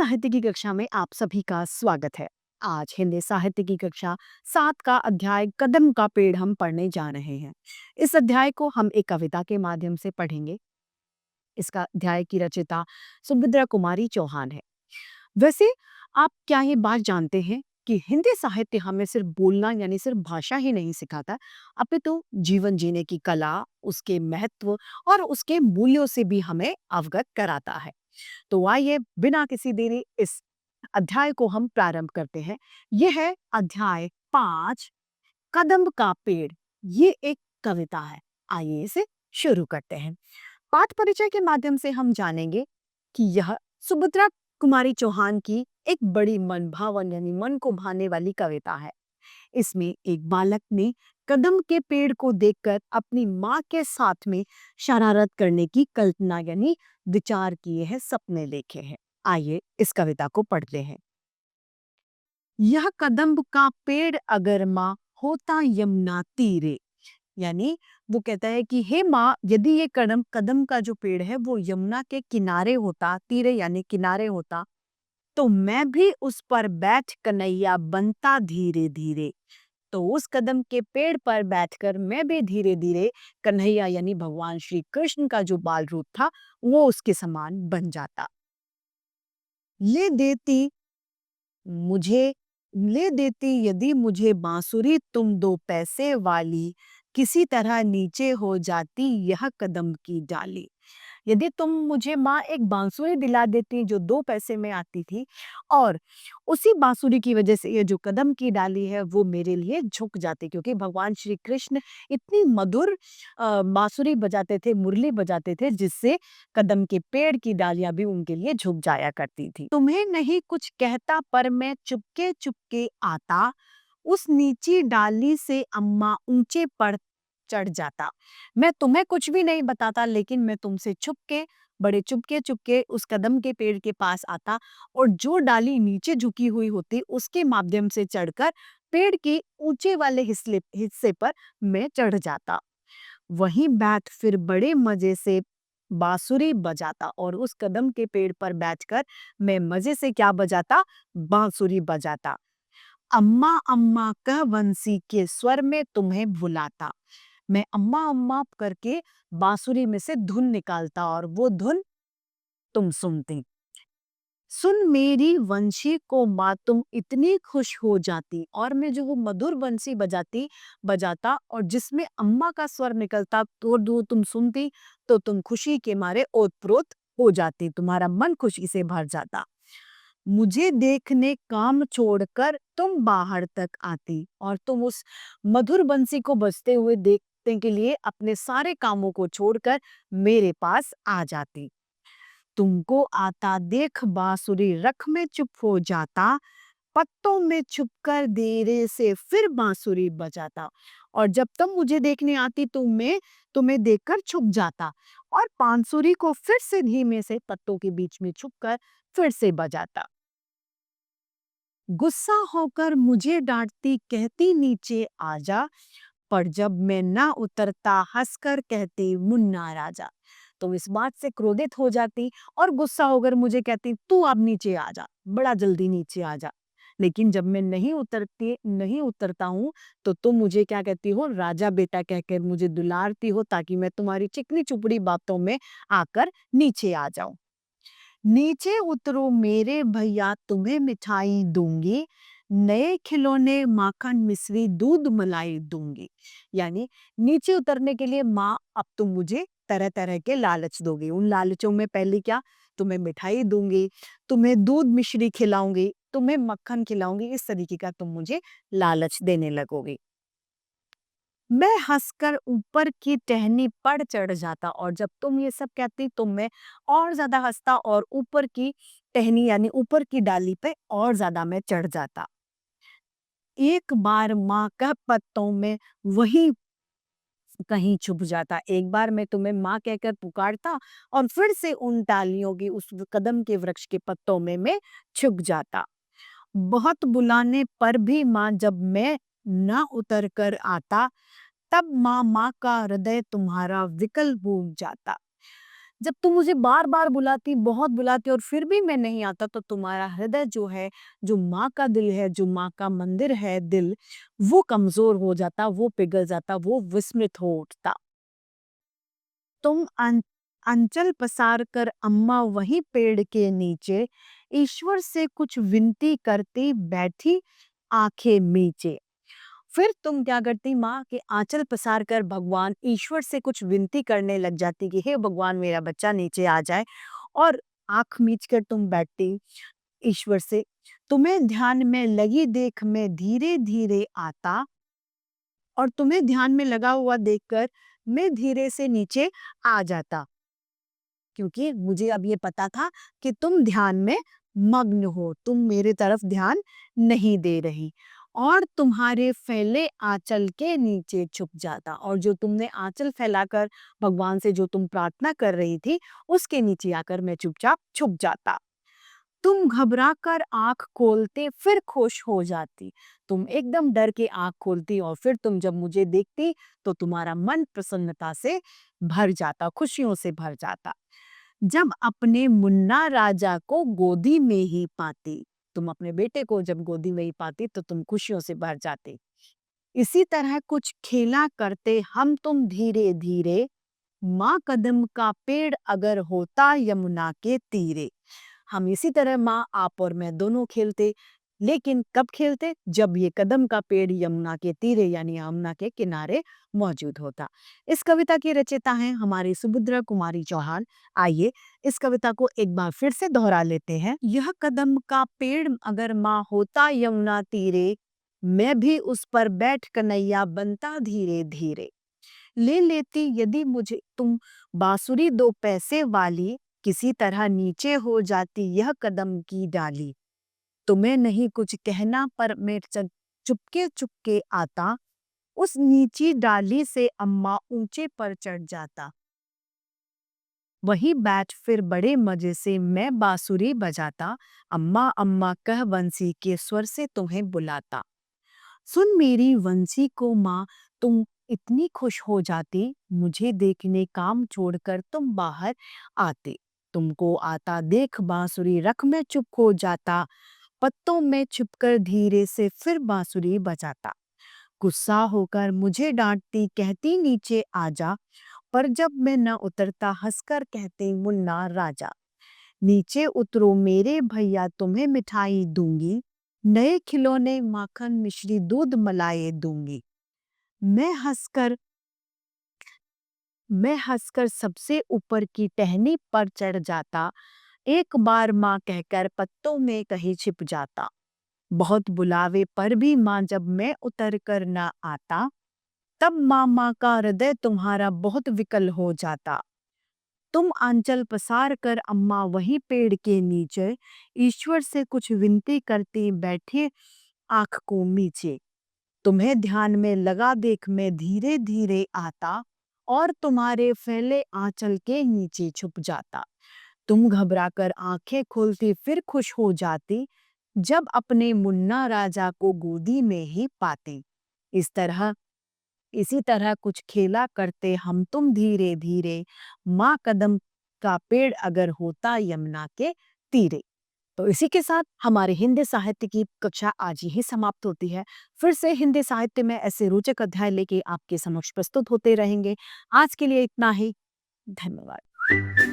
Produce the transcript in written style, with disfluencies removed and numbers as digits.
साहित्य की कक्षा में आप सभी का स्वागत है। आज हिंदी साहित्य की कक्षा 7 का अध्याय कदम का पेड़ हम पढ़ने जा रहे हैं। इस अध्याय को हम एक कविता के माध्यम से पढ़ेंगे। इसका अध्याय की रचयिता सुभद्रा कुमारी चौहान है। वैसे आप क्या ये बात जानते हैं कि हिंदी साहित्य हमें सिर्फ बोलना यानी सिर्फ भाषा ही नहीं सिखाता, अपितु जीवन जीने की कला, उसके महत्व और उसके मूल्यों से भी हमें अवगत कराता है। तो आइए बिना किसी देरी इस अध्याय को हम प्रारंभ करते हैं। यह है अध्याय 5, कदम्ब का पेड़। ये एक कविता है। आइए इसे शुरू करते हैं। पाठ परिचय के माध्यम से हम जानेंगे कि यह सुभद्रा कुमारी चौहान की एक बड़ी मन भावन यानी मन को भाने वाली कविता है। इसमें एक बालक ने कदम के पेड़ को देखकर अपनी माँ के साथ में शरारत करने की कल्पना यानी विचार किए हैं, सपने देखे हैं। आइए इस कविता को पढ़ते हैं। यह कदम्ब का पेड़ अगर माँ होता यमुना तीरे, यानी वो कहता है कि हे माँ, यदि ये कदम कदम का जो पेड़ है वो यमुना के किनारे होता, तीरे यानी किनारे होता, तो मैं भी उस पर बैठ कन्हैया बनता धीरे धीरे। तो उस कदम के पेड़ पर बैठकर मैं भी धीरे धीरे कन्हैया यानी भगवान श्री कृष्ण का जो बाल रूप था वो उसके समान बन जाता। ले देती मुझे ले देती यदि मुझे बांसुरी तुम 2 पैसे वाली, किसी तरह नीचे हो जाती यह कदम की डाली। यदि तुम मुझे माँ एक बांसुरी दिला देती जो 2 पैसे में आती थी, और उसी बांसुरी की वजह से ये जो कदम की डाली है वो मेरे लिए झुक जाती, क्योंकि भगवान श्री कृष्ण इतनी मधुर बांसुरी बजाते थे, मुरली बजाते थे, जिससे कदम के पेड़ की डालियां भी उनके लिए झुक जाया करती थी। तुम्हें नहीं कुछ कहता पर मैं चुपके चुपके आता, उस नीची डाली से अम्मा ऊंचे पर चढ़ जाता। मैं तुम्हें कुछ भी नहीं बताता, लेकिन मैं तुमसे छुपके, बड़े चुपके चुपके उस कदम के पेड़ के पास आता, और जो डाली नीचे झुकी हुई होती उसके माध्यम से चढ़कर पेड़ के ऊंचे वाले हिस्से पर मैं चढ़ जाता। वहीं बैठ फिर बड़े मजे से बांसुरी बजाता, और उस कदम के पेड़ पर बैठकर मैं मजे से क्या बजाता? बांसुरी बजाता। अम्मा अम्मा कह बंसी के स्वर में तुम्हें बुलाता। मैं अम्मा अम्मा करके बांसुरी में से धुन निकालता, और वो धुन तुम सुनती। सुन मेरी वंशी को माँ तुम इतनी खुश हो जाती, और मैं जो वो मधुर बंसी बजाता और जिसमें अम्मा का स्वर निकलता तो दो तुम सुनती, तो तुम खुशी के मारे ओतप्रोत हो जाती, तुम्हारा मन खुशी से भर जाता। मुझे देखने काम छोड़कर तुम बाहर तक आती, और तुम उस मधुर बंसी को बजते हुए देखने के लिए अपने सारे कामों को छोड़कर मेरे पास आ जाती। तुमको आता देख बांसुरी रख में चुप हो जाता, पत्तों में छुपकर देरे से फिर बांसुरी बजाता। और जब तुम मुझे देखने आती तो मैं तुम्हें देखकर छुप जाता, और बांसुरी को फिर से धीमे से पत्तों के बीच में छुपकर फिर से बजाता। गुस्सा होकर मुझे डांटती, कहती नीचे आजा, पर जब मैं ना उतरता हंसकर कहती मुन्ना राजा। तो इस बात से क्रोधित हो जाती और गुस्सा होकर मुझे कहती तू अब नीचे आ जा, बड़ा जल्दी नीचे आ जा। लेकिन जब मैं नहीं उतरता हूँ, तो तुम मुझे क्या कहती हो? राजा बेटा कहकर मुझे दुलारती हो, ताकि मैं तुम्हारी चिकनी चुपड़ी बातों में आकर नीचे आ जाऊं। नीचे उतरो मेरे भैया तुम्हें मिठाई दूंगी, नए खिलौने माखन मिश्री दूध मलाई दूंगी। यानी नीचे उतरने के लिए माँ अब तुम मुझे तरह तरह के लालच दोगे। उन लालचों में पहली क्या? तुम्हें मिठाई दूंगी, तुम्हें दूध मिश्री खिलाऊंगी, तुम्हें मक्खन खिलाऊंगी। इस तरीके का तुम मुझे लालच देने लगोगे। मैं हंसकर ऊपर की टहनी पर चढ़ जाता, और जब तुम ये सब कहती तो मैं और ज्यादा हंसता और ऊपर की टहनी यानी ऊपर की डाली पे और ज्यादा मैं चढ़ जाता। एक बार माँ कह पत्तों में वही कहीं छुप जाता। एक बार मैं तुम्हें माँ कहकर पुकारता, और फिर से उन डालियों की उस कदम के वृक्ष के पत्तों में मैं छुप जाता। बहुत बुलाने पर भी माँ जब मैं ना उतर कर आता, तब माँ माँ का हृदय तुम्हारा विकल हो जाता। जब तुम मुझे बार-बार बुलाती, बहुत बुलाती और फिर भी मैं नहीं आता तो तुम्हारा हृदय जो है, जो माँ का दिल है, जो माँ का मंदिर है दिल, वो कमज़ोर हो जाता, वो पिघल जाता, वो विस्मृत हो उठता। तुम अंचल पसार कर अम्मा वहीं पेड़ के नीचे ईश्वर से कुछ विनती करती बैठी आंखें मीचे। फिर तुम क्या करती माँ के आंचल पसार कर भगवान ईश्वर से कुछ विनती करने लग जाती कि हे भगवान मेरा बच्चा नीचे आ जाए, और आंख मीच कर तुम बैठती ईश्वर से, तुम्हें ध्यान में लगी देख मैं धीरे धीरे आता, और तुम्हें ध्यान में लगा हुआ देखकर मैं धीरे से नीचे आ जाता, क्योंकि मुझे अब ये पता था कि तुम ध्यान में मग्न हो, तुम मेरे तरफ ध्यान नहीं दे रही, और तुम्हारे फैले आंचल के नीचे छुप जाता, और जो तुमने आंचल फैलाकर भगवान से जो तुम प्रार्थना कर रही थी उसके नीचे आकर मैं चुपचाप छुप जाता। तुम घबरा कर आंख खोलते फिर खुश हो जाती। तुम एकदम डर के आंख खोलती और फिर तुम जब मुझे देखती तो तुम्हारा मन प्रसन्नता से भर जाता, खुशियों से भर जाता। जब अपने मुन्ना राजा को गोदी में ही पाती, तुम अपने बेटे को जब गोदी में ही पाती तो तुम खुशियों से भर जाती। इसी तरह कुछ खेला करते हम तुम धीरे धीरे, माँ कदम का पेड़ अगर होता यमुना के तीरे। हम इसी तरह माँ, आप और मैं दोनों खेलते, लेकिन कब खेलते? जब ये कदम का पेड़ यमुना के तीरे यानी यमुना के किनारे मौजूद होता। इस कविता की रचयिता हैं हमारी सुभद्रा कुमारी चौहान। आइए इस कविता को एक बार फिर से दोहरा लेते हैं। यह कदम का पेड़ अगर माँ होता यमुना तीरे, मैं भी उस पर बैठ कन्हैया बनता धीरे धीरे। ले लेती यदि मुझे तुम बांसुरी 2 पैसे वाली, किसी तरह नीचे हो जाती यह कदम की डाली। तुम्हें नहीं कुछ कहना पर मैं चुपके चुपके आता, उस नीची डाली से अम्मा ऊंचे पर चढ़ जाता। वही बैठ फिर बड़े मजे से मैं बांसुरी बजाता, अम्मा अम्मा कह बंसी के स्वर से तुम्हें बुलाता। सुन मेरी वंशी को माँ, तुम इतनी खुश हो जाती, मुझे देखने काम छोड़कर तुम बाहर आते। तुमको आता देख बांसुरी रख मैं चुप हो जाता, पत्तों में छुपकर धीरे से फिर बांसुरी बजाता। गुस्सा होकर मुझे डांटती कहती नीचे आजा, पर जब मैं न उतरता हंसकर कहती मुन्ना राजा। नीचे उतरो मेरे भैया तुम्हें मिठाई दूंगी, नए खिलौने माखन मिश्री दूध मलाई दूंगी। मैं हंसकर मैं हंसकर सबसे ऊपर की टहनी पर चढ़ जाता, एक बार माँ कहकर पत्तों में कहीं छिप जाता। बहुत बुलावे पर भी माँ जब मैं उतर कर ना आता, तब माँ का हृदय तुम्हारा बहुत विकल हो जाता। तुम आंचल पसार कर अम्मा वहीं पेड़ के नीचे ईश्वर से कुछ विनती करती बैठे आंख को मीचे। तुम्हें ध्यान में लगा देख मैं धीरे धीरे आता, और तुम्हारे फैले आंचल के नीचे छुप जाता। तुम घबरा कर आंखें खोलती फिर खुश हो जाती, जब अपने मुन्ना राजा को गोदी में ही पाती। इस तरह इसी तरह कुछ खेला करते हम तुम धीरे धीरे, माँ कदम का पेड़ अगर होता यमुना के तीरे। तो इसी के साथ हमारे हिंदी साहित्य की कक्षा आज ही समाप्त होती है। फिर से हिंदी साहित्य में ऐसे रोचक अध्याय लेके आपके समक्ष प्रस्तुत होते रहेंगे। आज के लिए इतना ही। धन्यवाद।